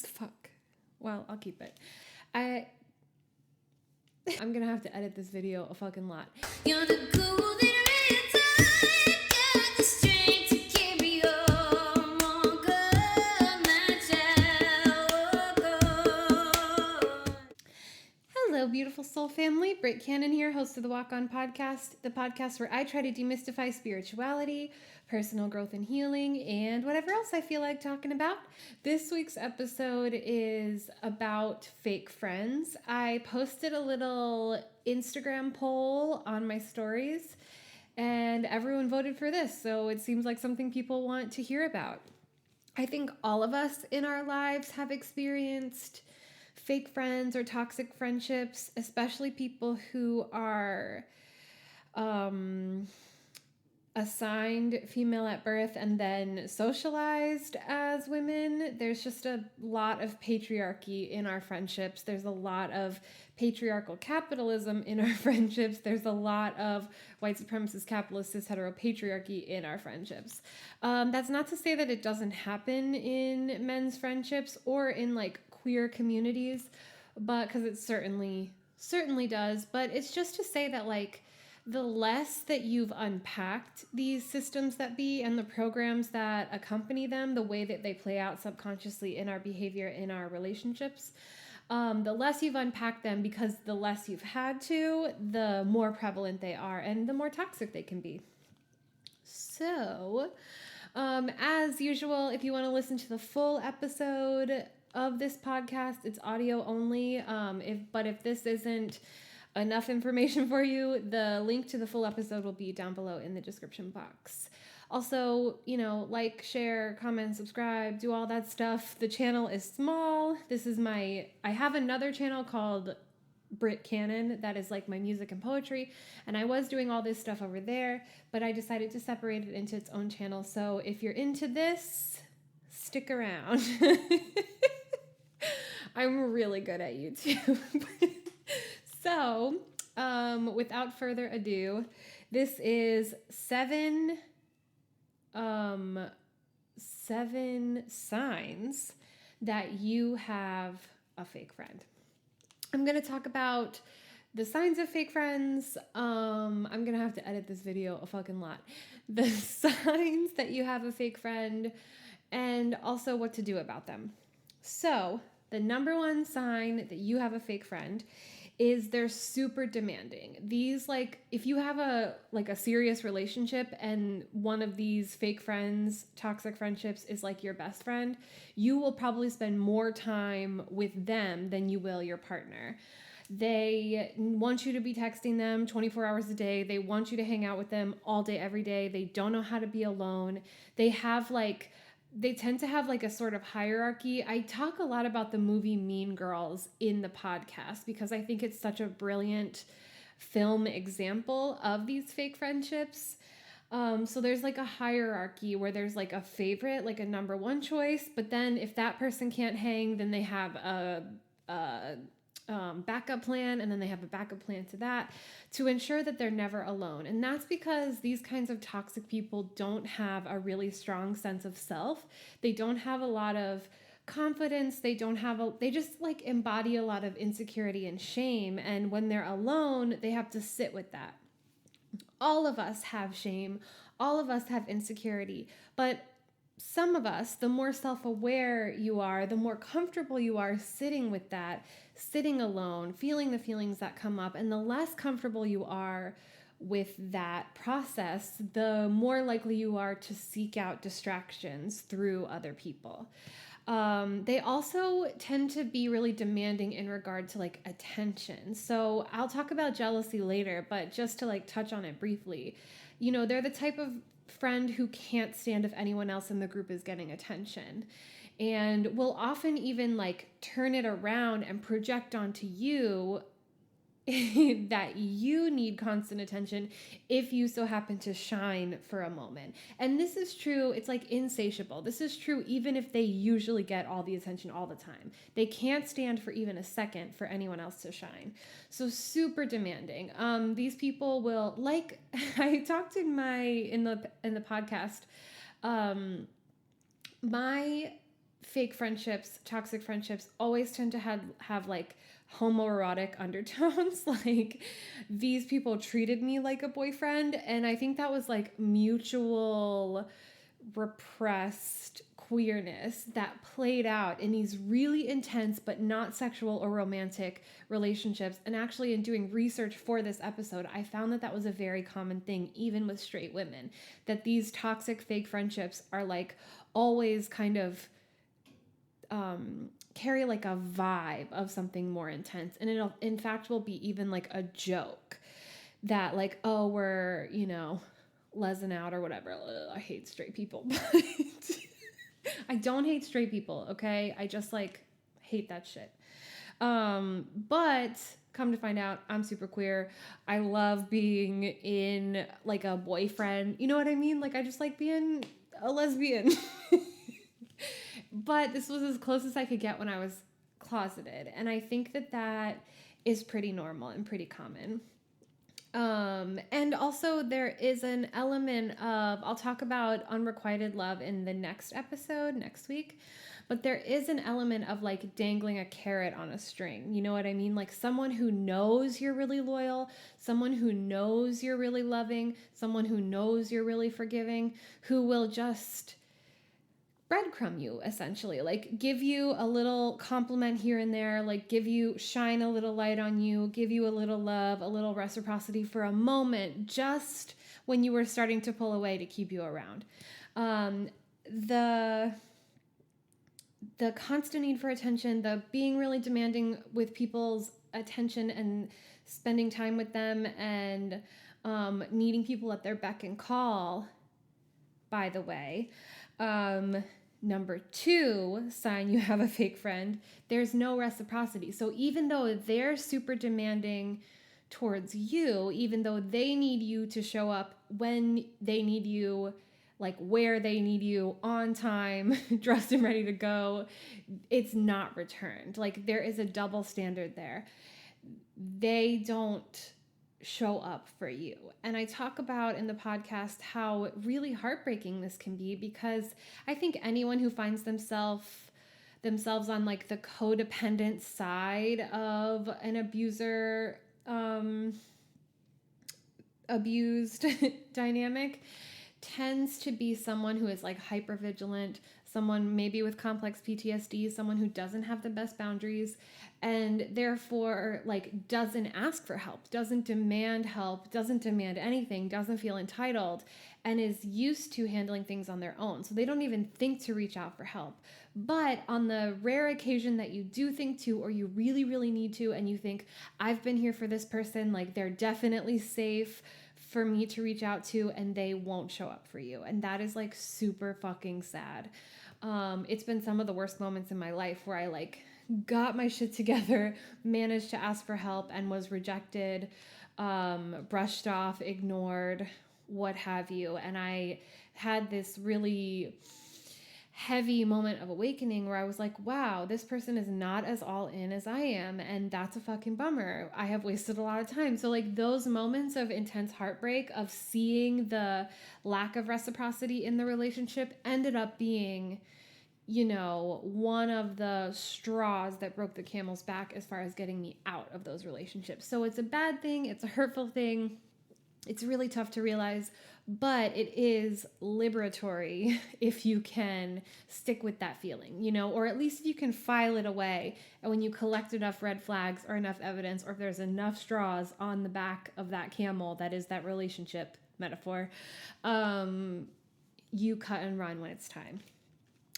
Fuck. Well, I'll keep it. I'm gonna have to edit this video a fucking lot. You're the golden red got the strength to carry on, Hello, beautiful soul family. Britt Cannon here, host of the Walk On Podcast, the podcast where I try to demystify spirituality, personal growth and healing, and whatever else I feel like talking about. This week's episode is about fake friends. I posted a little Instagram poll on my stories, and everyone voted for this, so it seems like something people want to hear about. I think all of us in our lives have experienced fake friends or toxic friendships, especially people who are assigned female at birth and then socialized as women. There's just a lot of patriarchy in our friendships. There's a lot of patriarchal capitalism in our friendships. There's a lot of white supremacist, capitalist, cis, hetero patriarchy in our friendships. That's not to say that it doesn't happen in men's friendships or in like queer communities, but because it certainly does. But it's just to say that like the less that you've unpacked these systems that be and the programs that accompany them, the way that they play out subconsciously in our behavior, in our relationships, the less you've unpacked them, because the less you've had to, the more prevalent they are and the more toxic they can be. So, as usual, if you want to listen to the full episode of this podcast, it's audio only. If this isn't enough information for you, the link to the full episode will be down below in the description box. Also, like, share, comment, subscribe, do all that stuff. The channel is small. I have another channel called Britt Cannon that is like my music and poetry, and I was doing all this stuff over there, but I decided to separate it into its own channel. So if you're into this, stick around. I'm really good at YouTube. So, without further ado, this is seven signs that you have a fake friend. I'm going to talk about the signs of fake friends. I'm going to have to edit this video a fucking lot. The signs that you have a fake friend, and also what to do about them. So, the number one sign that you have a fake friend is they're super demanding. These, like, if you have a serious relationship and one of these fake friends, toxic friendships is like your best friend, you will probably spend more time with them than you will your partner. They want you to be texting them 24 hours a day. They want you to hang out with them all day, every day. They don't know how to be alone. They tend to have like a sort of hierarchy. I talk a lot about the movie Mean Girls in the podcast because I think it's such a brilliant film example of these fake friendships. So there's like a hierarchy where there's like a favorite, like a number one choice, but then if that person can't hang, then they have a backup plan, and then they have a backup plan to that to ensure that they're never alone. And that's because these kinds of toxic people don't have a really strong sense of self. They don't have a lot of confidence. They just like embody a lot of insecurity and shame. And when they're alone, they have to sit with that. All of us have shame. All of us have insecurity, but some of us, the more self-aware you are, the more comfortable you are sitting with that, sitting alone, feeling the feelings that come up, and the less comfortable you are with that process, the more likely you are to seek out distractions through other people. They also tend to be really demanding in regard to like attention. So I'll talk about jealousy later, but just to like touch on it briefly, they're the type of friend who can't stand if anyone else in the group is getting attention, and will often even like turn it around and project onto you that you need constant attention if you so happen to shine for a moment. And this is true, it's like insatiable. This is true even if they usually get all the attention all the time. They can't stand for even a second for anyone else to shine. So super demanding. These people will, like I talked in the podcast, my fake friendships, toxic friendships always tend to have like homoerotic undertones. Like these people treated me like a boyfriend, and I think that was like mutual repressed queerness that played out in these really intense but not sexual or romantic relationships. And actually, in doing research for this episode, I found that that was a very common thing even with straight women, that these toxic fake friendships are like always kind of carry like a vibe of something more intense, and it'll in fact will be even like a joke that like, oh, we're, you know, lesing out or whatever. Ugh, I hate straight people. But I don't hate straight people, okay? I just like hate that shit. But come to find out, I'm super queer. I love being in like a boyfriend. You know what I mean? Like I just like being a lesbian. But this was as close as I could get when I was closeted. And I think that that is pretty normal and pretty common. And also there is an element of, I'll talk about unrequited love in the next episode next week, but there is an element of like dangling a carrot on a string. You know what I mean? Like someone who knows you're really loyal, someone who knows you're really loving, someone who knows you're really forgiving, who will just breadcrumb you, essentially, like give you a little compliment here and there, like give you, shine a little light on you, give you a little love, a little reciprocity for a moment, just when you were starting to pull away to keep you around. The constant need for attention, the being really demanding with people's attention and spending time with them, and needing people at their beck and call, by the way. Number 2 sign you have a fake friend, there's no reciprocity. So even though they're super demanding towards you, even though they need you to show up when they need you, like where they need you, on time, dressed and ready to go, it's not returned. Like there is a double standard there. They don't show up for you. And I talk about in the podcast how really heartbreaking this can be, because I think anyone who finds themselves on like the codependent side of an abuser abused dynamic tends to be someone who is like hyper vigilant, someone maybe with complex PTSD, someone who doesn't have the best boundaries, and therefore like doesn't ask for help, doesn't demand help, doesn't demand anything, doesn't feel entitled, and is used to handling things on their own. So they don't even think to reach out for help. But on the rare occasion that you do think to, or you really, really need to, and you think, I've been here for this person, like they're definitely safe for me to reach out to, and they won't show up for you. And that is like super fucking sad. It's been some of the worst moments in my life where I like got my shit together, managed to ask for help, and was rejected, brushed off, ignored, what have you. And I had this really heavy moment of awakening where I was like, wow, this person is not as all in as I am, and that's a fucking bummer. I have wasted a lot of time. So like those moments of intense heartbreak, of seeing the lack of reciprocity in the relationship, ended up being, you know, one of the straws that broke the camel's back as far as getting me out of those relationships. So it's a bad thing, it's a hurtful thing, it's really tough to realize, but it is liberatory if you can stick with that feeling, you know, or at least if you can file it away. And when you collect enough red flags or enough evidence, or if there's enough straws on the back of that camel that is that relationship metaphor, you cut and run when it's time.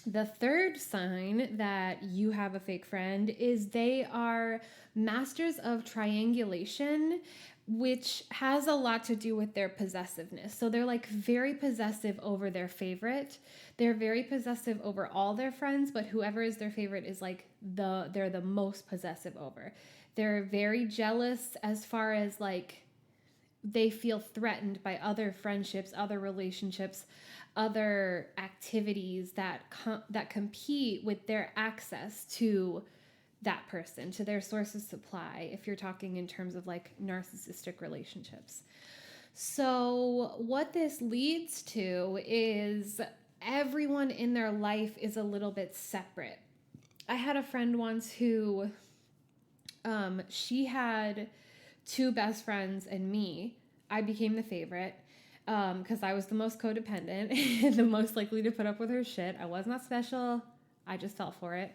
The third sign that you have a fake friend is they are masters of triangulation, which has a lot to do with their possessiveness. So they're like very possessive over their favorite. They're very possessive over all their friends, but whoever is their favorite is like they're the most possessive over. They're very jealous as far as like they feel threatened by other friendships, other relationships, other activities that compete with their access to that person, to their source of supply, if you're talking in terms of like narcissistic relationships. So what this leads to is everyone in their life is a little bit separate. I had a friend once who, she had two best friends and me. I became the favorite because I was the most codependent and the most likely to put up with her shit. I was not special. I just fell for it.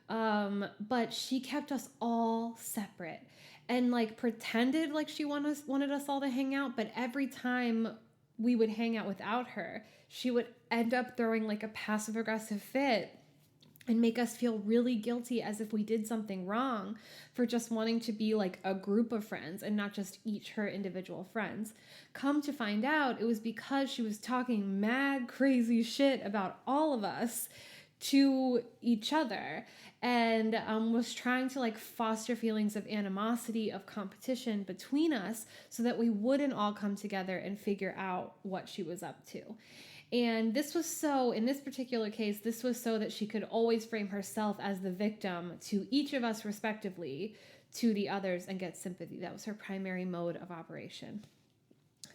But she kept us all separate and like pretended like she wanted us all to hang out. But every time we would hang out without her, she would end up throwing like a passive aggressive fit and make us feel really guilty as if we did something wrong for just wanting to be like a group of friends and not just each her individual friends. Come to find out, it was because she was talking mad crazy shit about all of us to each other and was trying to like foster feelings of animosity, of competition between us so that we wouldn't all come together and figure out what she was up to. And this was so, in this particular case, this was so that she could always frame herself as the victim to each of us respectively, to the others, and get sympathy. That was her primary mode of operation.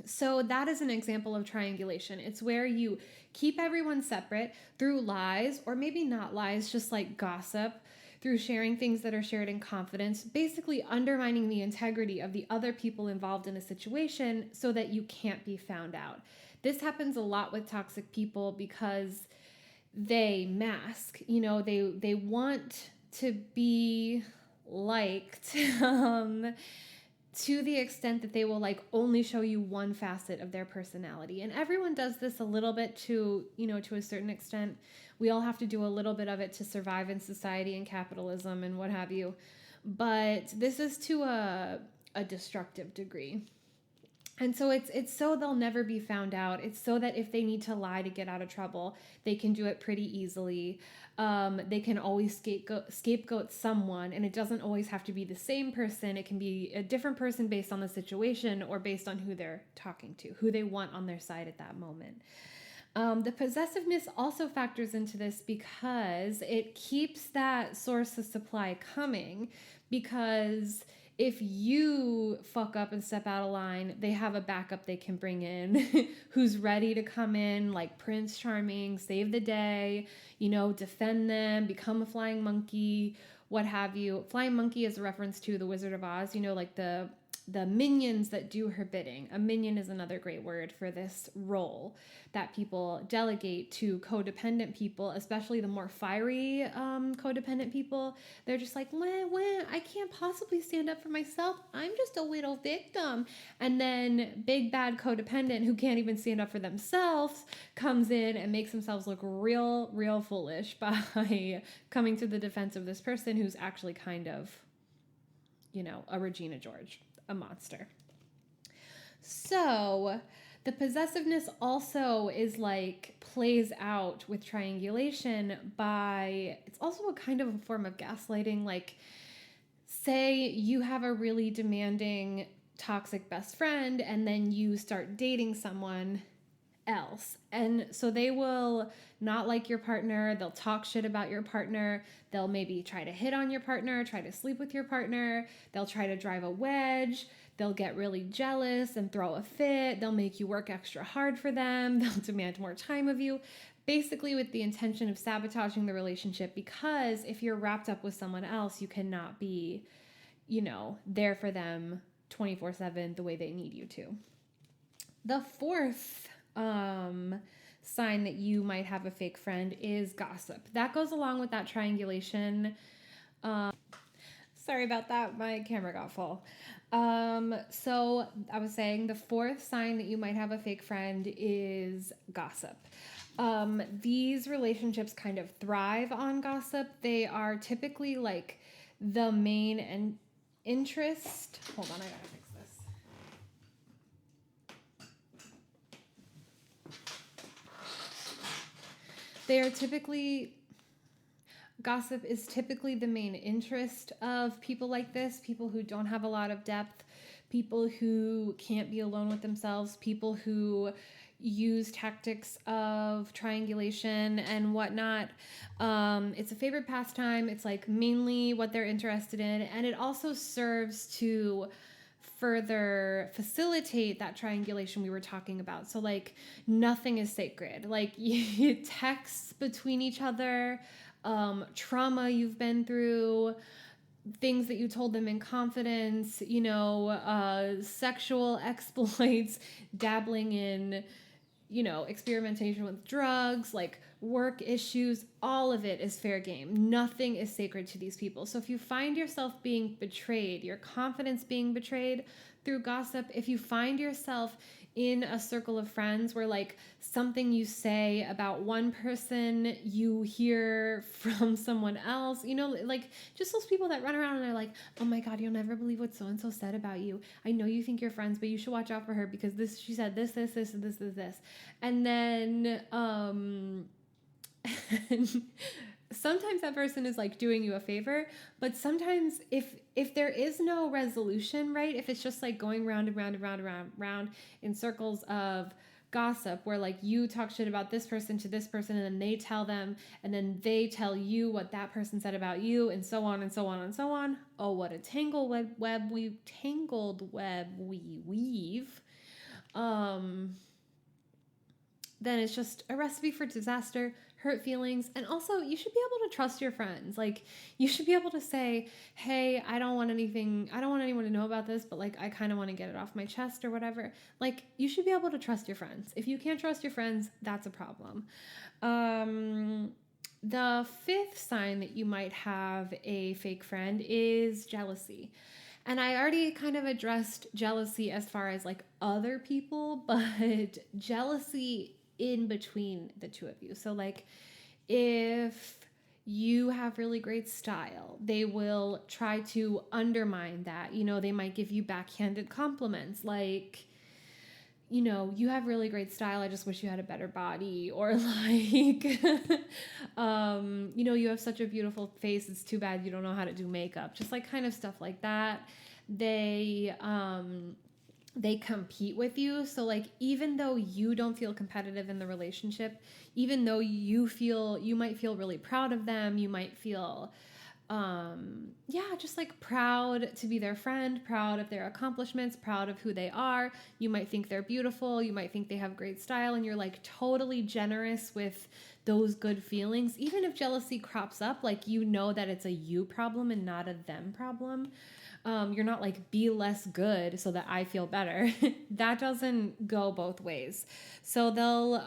So that is an example of triangulation. It's where you keep everyone separate through lies, or maybe not lies, just like gossip, through sharing things that are shared in confidence, basically undermining the integrity of the other people involved in a situation so that you can't be found out. This happens a lot with toxic people because they mask, you know, they want to be liked to the extent that they will like only show you one facet of their personality. And everyone does this a little bit to, you know, to a certain extent. We all have to do a little bit of it to survive in society and capitalism and what have you. But this is to a destructive degree. And so it's so they'll never be found out. It's so that if they need to lie to get out of trouble, they can do it pretty easily. They can always scapegoat someone, and it doesn't always have to be the same person. It can be a different person based on the situation or based on who they're talking to, who they want on their side at that moment. The possessiveness also factors into this because it keeps that source of supply coming, because if you fuck up and step out of line, they have a backup they can bring in who's ready to come in like Prince Charming, save the day, you know, defend them, become a flying monkey, what have you. Flying monkey is a reference to the Wizard of Oz, you know, like the minions that do her bidding. A minion is another great word for this role that people delegate to codependent people, especially the more fiery codependent people. They're just like, wah, I can't possibly stand up for myself. I'm just a little victim. And then big bad codependent who can't even stand up for themselves comes in and makes themselves look real foolish by coming to the defense of this person who's actually kind of, you know, a Regina George, a monster. So the possessiveness also is like plays out with triangulation by, it's also a kind of a form of gaslighting. Like, say you have a really demanding toxic best friend and then you start dating someone else, and so they will not like your partner, they'll talk shit about your partner, they'll maybe try to hit on your partner, try to sleep with your partner, they'll try to drive a wedge, they'll get really jealous and throw a fit, they'll make you work extra hard for them, they'll demand more time of you, basically with the intention of sabotaging the relationship, because if you're wrapped up with someone else, you cannot be, you know, there for them 24/7 the way they need you to. The fourth sign that you might have a fake friend is gossip. That goes along with that triangulation. Sorry about that, my camera got full. So I was saying the fourth sign that you might have a fake friend is gossip. These relationships kind of thrive on gossip. They are typically like the main interest. Hold on, I gotta fix this. Gossip is typically the main interest of people like this, people who don't have a lot of depth, people who can't be alone with themselves, people who use tactics of triangulation and whatnot. It's a favorite pastime. It's like mainly what they're interested in. And it also serves to further facilitate that triangulation we were talking about. So like nothing is sacred. Like you texts between each other, trauma you've been through, things that you told them in confidence, sexual exploits, dabbling in, experimentation with drugs, like work issues, all of it is fair game. Nothing is sacred to these people. So if you find yourself being betrayed, your confidence being betrayed through gossip, if you find yourself in a circle of friends where like something you say about one person you hear from someone else, like just those people that run around and are like, oh my God, you'll never believe what so-and-so said about you. I know you think you're friends, but you should watch out for her because she said this, and this. And then, and sometimes that person is like doing you a favor, but sometimes if there is no resolution, right? If it's just like going round and round and round and round, round in circles of gossip where like you talk shit about this person to this person and then they tell them and then they tell you what that person said about you and so on and so on and so on. Oh, what a tangled web we weave. Then it's just a recipe for disaster, hurt feelings, and also you should be able to trust your friends. Like you should be able to say, hey, I don't want anyone to know about this, but like I kind of want to get it off my chest or whatever. Like you should be able to trust your friends. If you can't trust your friends, that's a problem. The fifth sign that you might have a fake friend is jealousy. And I already kind of addressed jealousy as far as like other people, but jealousy in between the two of you. So like if you have really great style, they will try to undermine that. They might give you backhanded compliments like, you have really great style, I just wish you had a better body. Or like, you have such a beautiful face, it's too bad you don't know how to do makeup. Just like kind of stuff like that. They compete with you. So like, even though you don't feel competitive in the relationship, even though you might feel really proud of them, you might feel, just like proud to be their friend, proud of their accomplishments, proud of who they are. You might think they're beautiful. You might think they have great style, and you're like totally generous with those good feelings. Even if jealousy crops up, like, that it's a you problem and not a them problem. You're not like, be less good so that I feel better. That doesn't go both ways. So they'll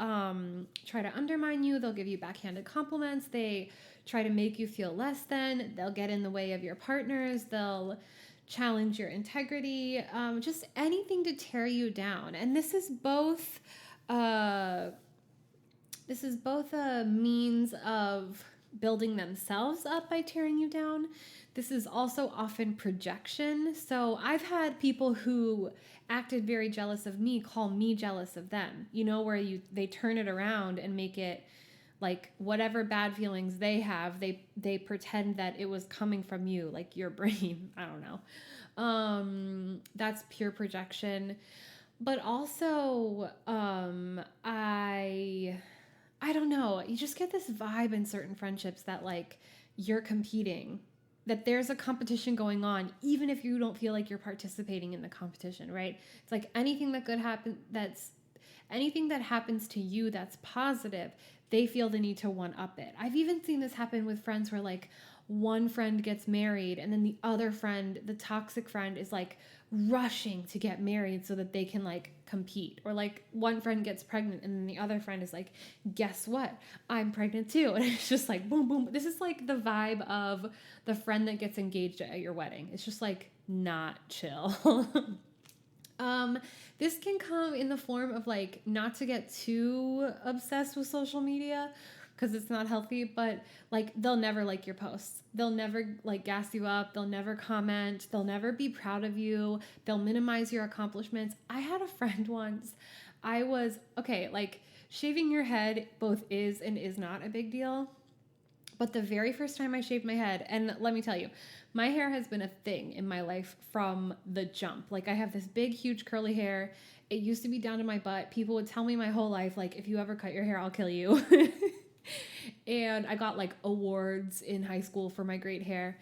try to undermine you. They'll give you backhanded compliments. They try to make you feel less than. They'll get in the way of your partners. They'll challenge your integrity. Just anything to tear you down. And this is both a means of building themselves up by tearing you down. This is also often projection. So I've had people who acted very jealous of me call me jealous of them, where they turn it around and make it like whatever bad feelings they have, they pretend that it was coming from you, like your brain. I don't know. That's pure projection. But also, I don't know. You just get this vibe in certain friendships that like you're competing, that there's a competition going on, even if you don't feel like you're participating in the competition, right? It's like anything that happens to you that's positive, they feel the need to one-up it. I've even seen this happen with friends where like one friend gets married and then the other friend, the toxic friend, is like rushing to get married so that they can like compete. Or like one friend gets pregnant and then the other friend is like, guess what? I'm pregnant too. And it's just like boom, boom. This is like the vibe of the friend that gets engaged at your wedding. It's just like not chill. This can come in the form of like, not to get too obsessed with social media because it's not healthy, but like they'll never like your posts. They'll never like gas you up. They'll never comment. They'll never be proud of you. They'll minimize your accomplishments. I had a friend once. Like shaving your head both is and is not a big deal. But the very first time I shaved my head, and let me tell you, my hair has been a thing in my life from the jump. Like I have this big, huge curly hair. It used to be down to my butt. People would tell me my whole life, like, if you ever cut your hair, I'll kill you. And I got like awards in high school for my great hair.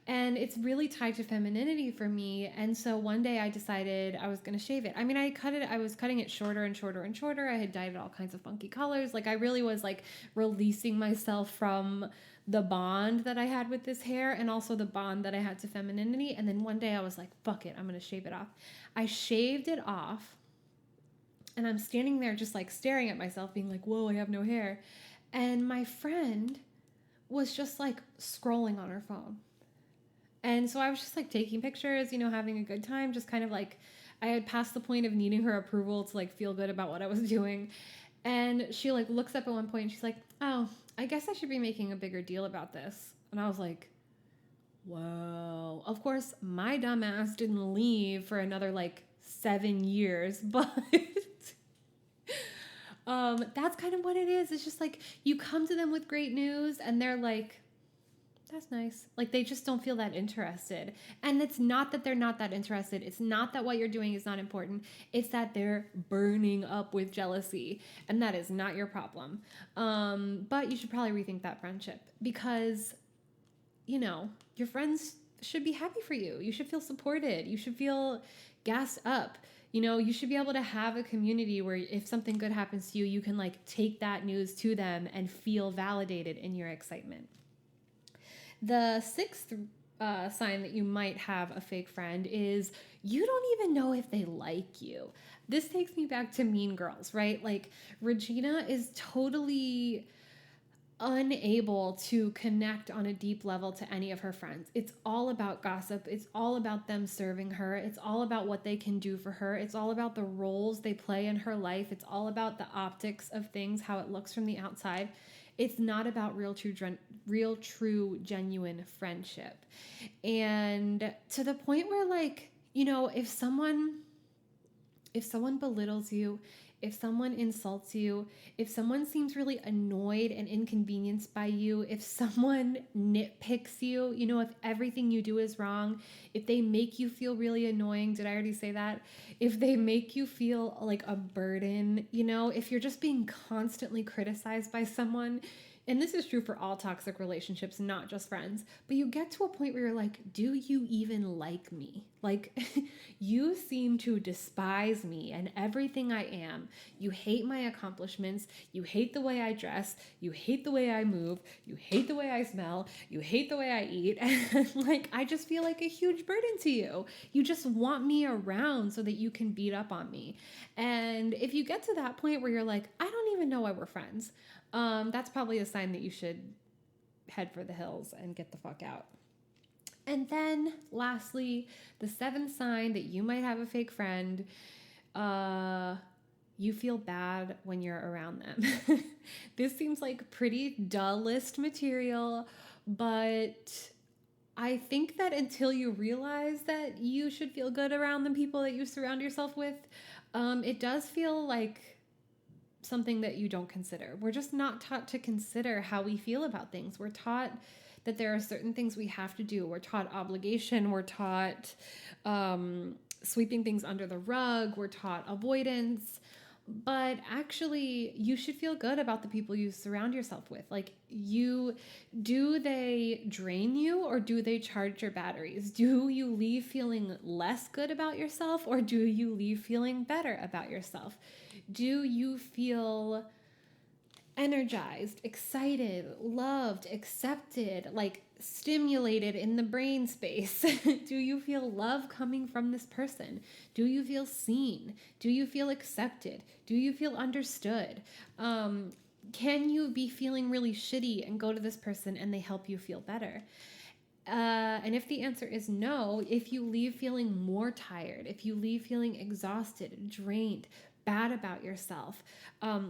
And it's really tied to femininity for me. And so one day I decided I was going to shave it. I mean, I was cutting it shorter and shorter and shorter. I had dyed it all kinds of funky colors. Like I really was like releasing myself from the bond that I had with this hair and also the bond that I had to femininity. And then one day I was like, fuck it, I'm going to shave it off. I shaved it off and I'm standing there just like staring at myself being like, whoa, I have no hair. And my friend was just like scrolling on her phone. And so I was just like taking pictures, you know, having a good time, just kind of like I had passed the point of needing her approval to like feel good about what I was doing. And she like looks up at one point and she's like, oh, I guess I should be making a bigger deal about this. And I was like, whoa. Of course, my dumb ass didn't leave for another like 7 years, but that's kind of what it is. It's just like you come to them with great news and they're like, that's nice. Like they just don't feel that interested. And it's not that they're not that interested. It's not that what you're doing is not important. It's that they're burning up with jealousy. And that is not your problem. But you should probably rethink that friendship because, you know, your friends should be happy for you. You should feel supported. You should feel gassed up. You know, you should be able to have a community where if something good happens to you, you can like take that news to them and feel validated in your excitement. The sixth sign that you might have a fake friend is you don't even know if they like you. This takes me back to Mean Girls, right? Like Regina is totally unable to connect on a deep level to any of her friends. It's all about gossip. It's all about them serving her. It's all about what they can do for her. It's all about the roles they play in her life. It's all about the optics of things, how it looks from the outside. It's not about real, true, genuine friendship. And to the point where, like, you know, if someone belittles you, if someone insults you, if someone seems really annoyed and inconvenienced by you, if someone nitpicks you, you know, if everything you do is wrong, if they make you feel really annoying, did I already say that? If they make you feel like a burden, you know, if you're just being constantly criticized by someone, and this is true for all toxic relationships, not just friends, but you get to a point where you're like, do you even like me? Like, you seem to despise me and everything I am. You hate my accomplishments. You hate the way I dress. You hate the way I move. You hate the way I smell. You hate the way I eat. And like, I just feel like a huge burden to you. You just want me around so that you can beat up on me. And if you get to that point where you're like, I don't even know why we're friends, that's probably a sign that you should head for the hills and get the fuck out. And then lastly, the seventh sign that you might have a fake friend, you feel bad when you're around them. This seems like pretty dull list material, but I think that until you realize that you should feel good around the people that you surround yourself with, it does feel like something that you don't consider. We're just not taught to consider how we feel about things. We're taught that there are certain things we have to do. We're taught obligation. We're taught sweeping things under the rug. We're taught avoidance. But actually, you should feel good about the people you surround yourself with. Like, do they drain you or do they charge your batteries? Do you leave feeling less good about yourself or do you leave feeling better about yourself? Do you feel energized, excited, loved, accepted, like stimulated in the brain space? Do you feel love coming from this person? Do you feel seen? Do you feel accepted? Do you feel understood? Can you be feeling really shitty and go to this person and they help you feel better? And if the answer is no, if you leave feeling more tired, if you leave feeling exhausted, drained, bad about yourself,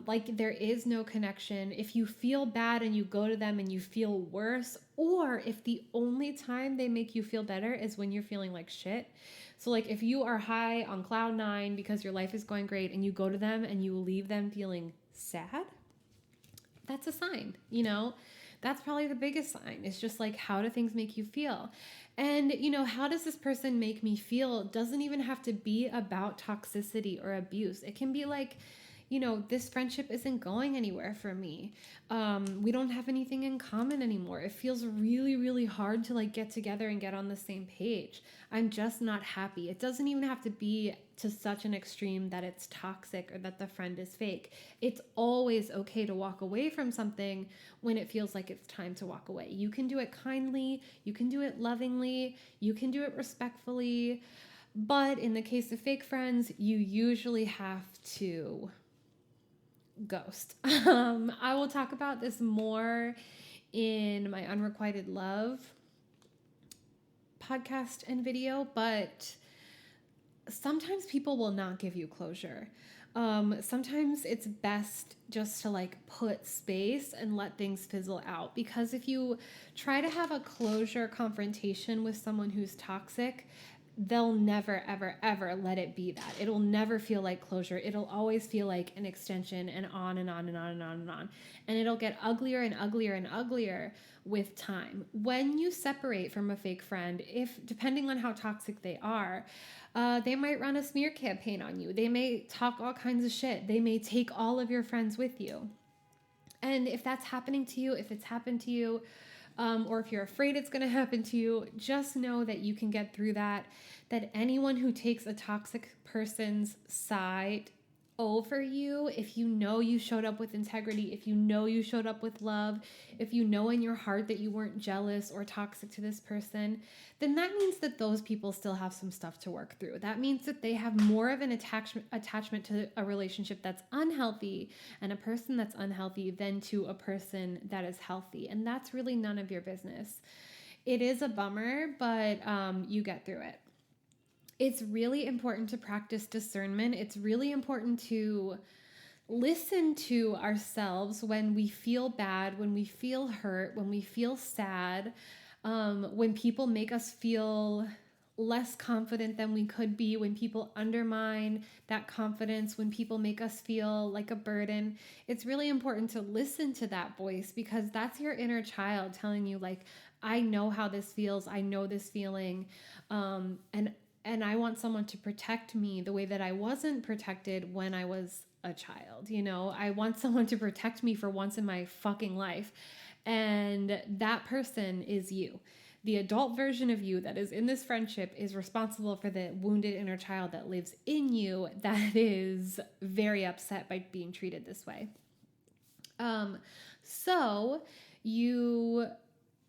like there is no connection, if you feel bad and you go to them and you feel worse, or if the only time they make you feel better is when you're feeling like shit. So like if you are high on cloud nine because your life is going great and you go to them and you leave them feeling sad, that's a sign, you know? That's probably the biggest sign. It's just like, how do things make you feel? And, you know, how does this person make me feel? It doesn't even have to be about toxicity or abuse. It can be like, this friendship isn't going anywhere for me. We don't have anything in common anymore. It feels really, really hard to like get together and get on the same page. I'm just not happy. It doesn't even have to be to such an extreme that it's toxic or that the friend is fake. It's always okay to walk away from something when it feels like it's time to walk away. You can do it kindly, you can do it lovingly, you can do it respectfully. But in the case of fake friends, you usually have to ghost. I will talk about this more in my Unrequited Love podcast and video, but sometimes people will not give you closure. Sometimes it's best just to like put space and let things fizzle out, because if you try to have a closure confrontation with someone who's toxic, they'll never, ever, ever let it be that. It'll never feel like closure. It'll always feel like an extension, and on and on and on and on and on. And it'll get uglier and uglier and uglier with time. When you separate from a fake friend, depending on how toxic they are, they might run a smear campaign on you. They may talk all kinds of shit. They may take all of your friends with you. And if that's happening to you, if it's happened to you, or if you're afraid it's going to happen to you, just know that you can get through that anyone who takes a toxic person's side over you, if you know you showed up with integrity, if you know you showed up with love, if you know in your heart that you weren't jealous or toxic to this person, then that means that those people still have some stuff to work through. That means that they have more of an attachment to a relationship that's unhealthy and a person that's unhealthy than to a person that is healthy. And that's really none of your business. It is a bummer, but you get through it. It's really important to practice discernment. It's really important to listen to ourselves when we feel bad, when we feel hurt, when we feel sad, when people make us feel less confident than we could be, when people undermine that confidence, when people make us feel like a burden. It's really important to listen to that voice, because that's your inner child telling you, like, I know how this feels. I know this feeling. And I want someone to protect me the way that I wasn't protected when I was a child. I want someone to protect me for once in my fucking life. And that person is you. The adult version of you that is in this friendship is responsible for the wounded inner child that lives in you that is very upset by being treated this way. So you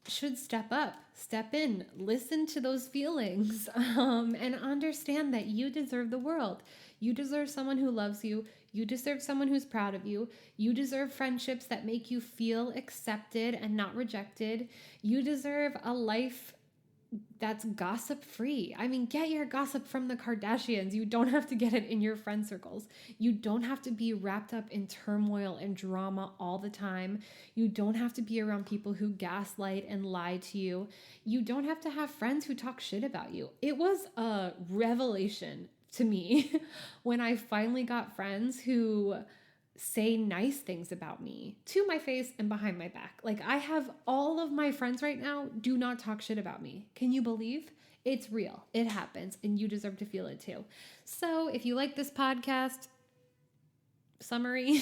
should step up, step in, listen to those feelings, and understand that you deserve the world. You deserve someone who loves you. You deserve someone who's proud of you. You deserve friendships that make you feel accepted and not rejected. You deserve a life that's gossip free. I mean, get your gossip from the Kardashians. You don't have to get it in your friend circles. You don't have to be wrapped up in turmoil and drama all the time. You don't have to be around people who gaslight and lie to you. You don't have to have friends who talk shit about you. It was a revelation to me when I finally got friends who say nice things about me to my face and behind my back. Like, I have all of my friends right now do not talk shit about me. Can you believe? It's real. It happens, and you deserve to feel it too. So if you like this podcast summary,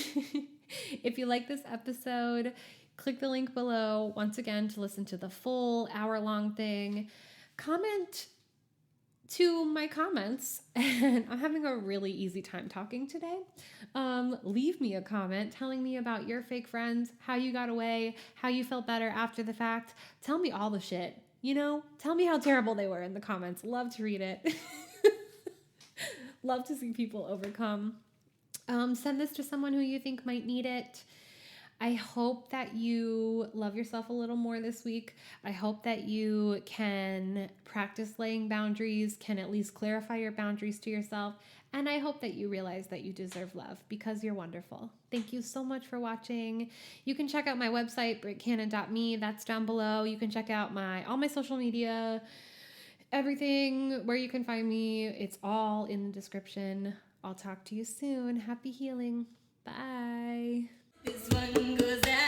if you like this episode, click the link below once again to listen to the full hour-long thing. Comment to my comments, and I'm having a really easy time talking today. Leave me a comment telling me about your fake friends, how you got away, how you felt better after the fact. Tell me all the shit, tell me how terrible they were in the comments. Love to read it. Love to see people overcome. Send this to someone who you think might need it. I hope that you love yourself a little more this week. I hope that you can practice laying boundaries, can at least clarify your boundaries to yourself. And I hope that you realize that you deserve love, because you're wonderful. Thank you so much for watching. You can check out my website, brittcannon.me. That's down below. You can check out all my social media, everything where you can find me. It's all in the description. I'll talk to you soon. Happy healing. Bye. This one goes out.